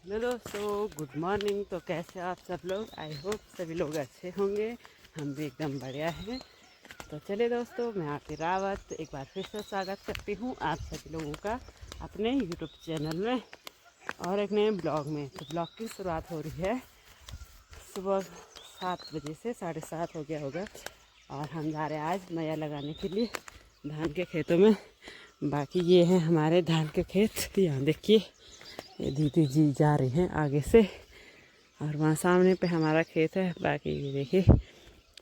Hello दोस्तों, good morning. तो कैसे आप सब लोग? आई होप सभी लोग अच्छे होंगे। हम भी एकदम बढ़िया हैं। तो चलिए दोस्तों, मैं आपकी रावत एक बार फिर से स्वागत करती हूँ आप सभी लोगों का अपने यूट्यूब चैनल में और एक नए ब्लॉग में। तो ब्लॉग की शुरुआत हो रही है सुबह 7 बजे से, 7:30 हो गया होगा और हम जा रहे हैं आज मैया लगाने के लिए धान के खेतों में। बाकी ये हैं हमारे धान के खेत। यहाँ देखिए, ये दीदी जी जा रही हैं आगे से और वहाँ सामने पे हमारा खेत है। बाकी ये देखिए,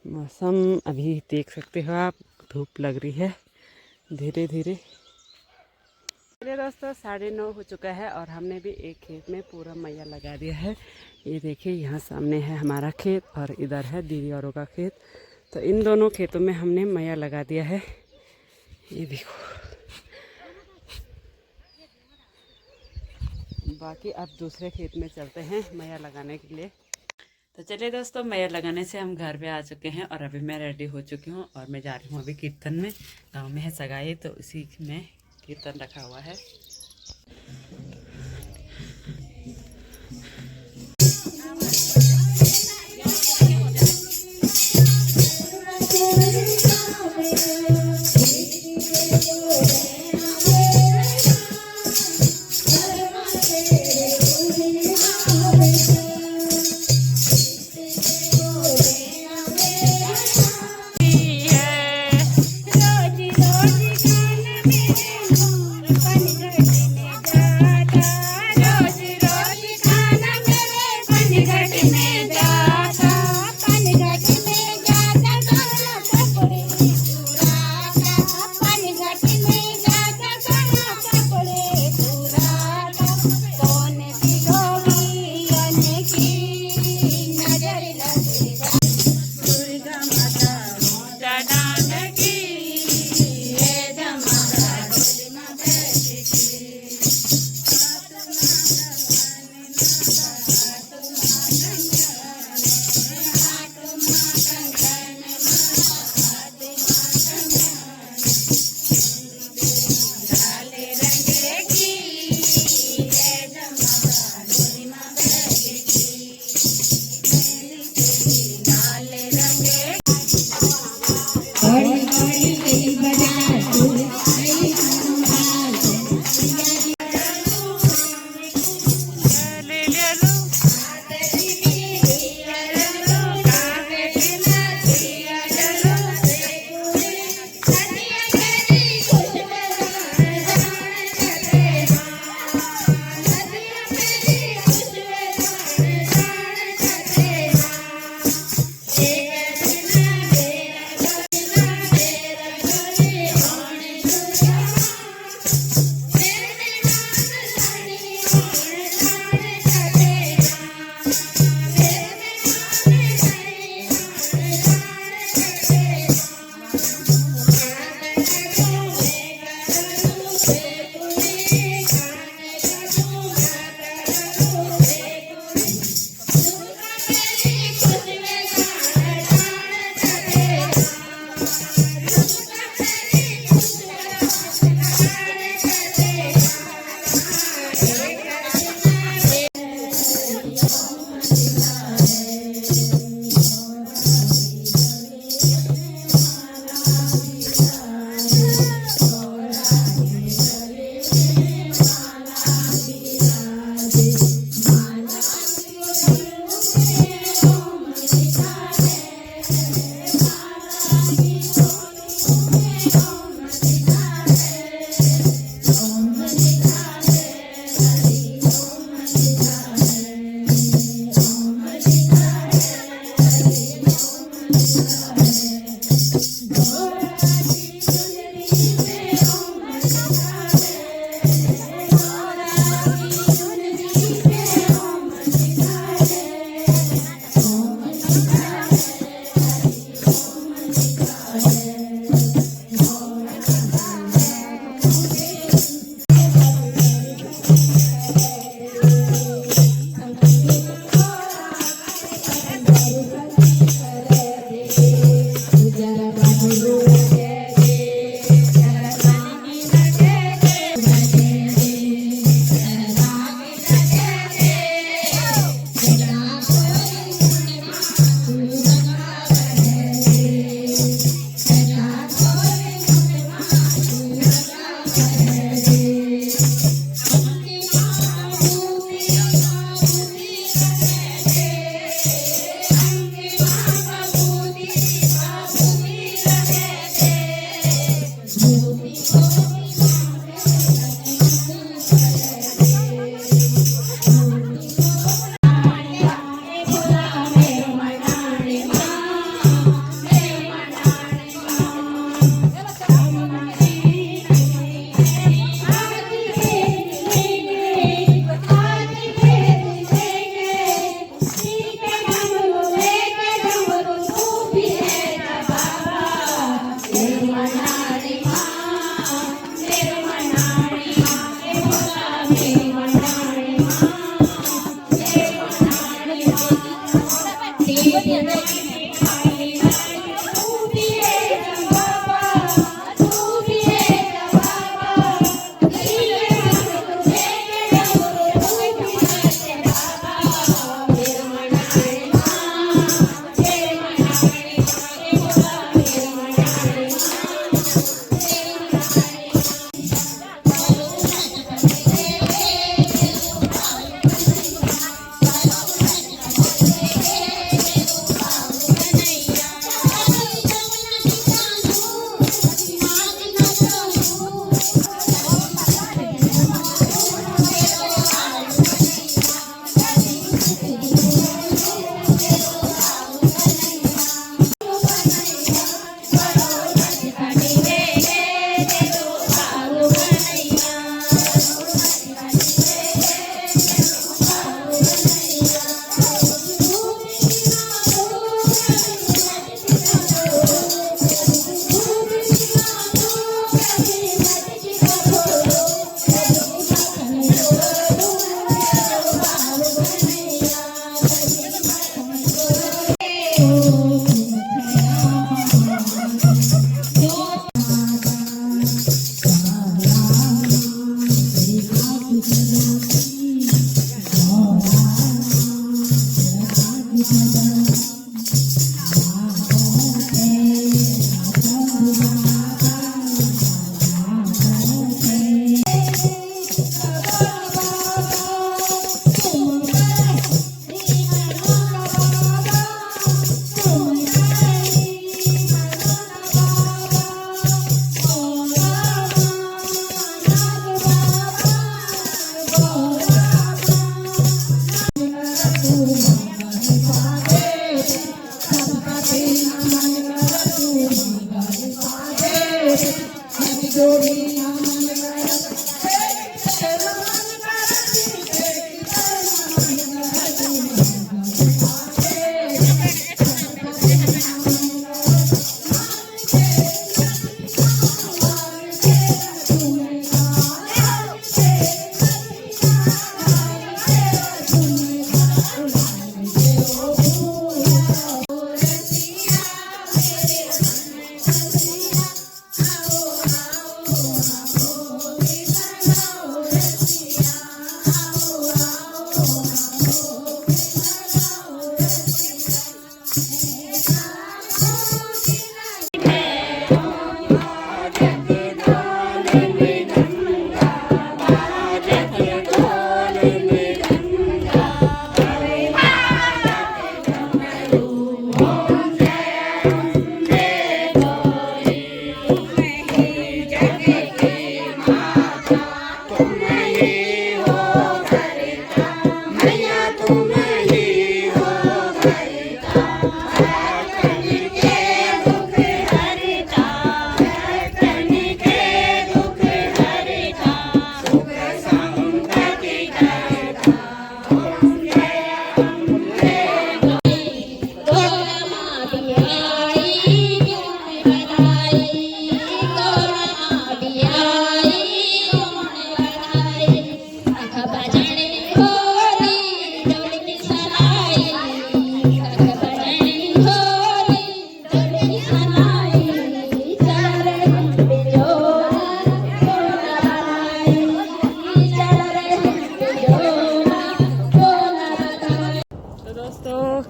मौसम अभी देख सकते हो आप, धूप लग रही है धीरे धीरे। चलिए दोस्तों, 9:30 हो चुका है और हमने भी एक खेत में पूरा मैया लगा दिया है। ये देखिए, यहाँ सामने है हमारा खेत और इधर है दीदी औरों का खेत। तो इन दोनों खेतों में हमने मैया लगा दिया है। ये देखो, बाकी अब दूसरे खेत में चलते हैं मैया लगाने के लिए। तो चलिए दोस्तों, मैया लगाने से हम घर पे आ चुके हैं और अभी मैं रेडी हो चुकी हूँ और मैं जा रही हूँ अभी कीर्तन में। गांव में है सगाई, तो इसी में कीर्तन रखा हुआ है।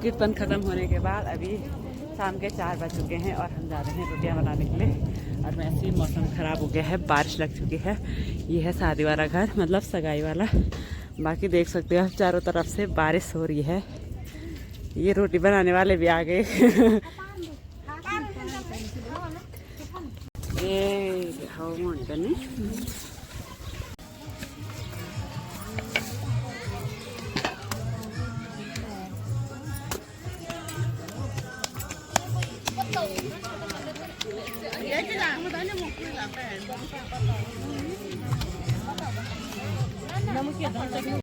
कीर्तन ख़त्म होने के बाद अभी शाम के 4 बज चुके हैं और हम जा रहे हैं रोटियां बनाने के लिए। और वैसे ही मौसम ख़राब हो गया है, बारिश लग चुकी है। ये है शादी वाला घर, मतलब सगाई वाला। बाकी देख सकते हो आप चारों तरफ से बारिश हो रही है। ये रोटी बनाने वाले भी आ गए। ये हाउ मोंटनी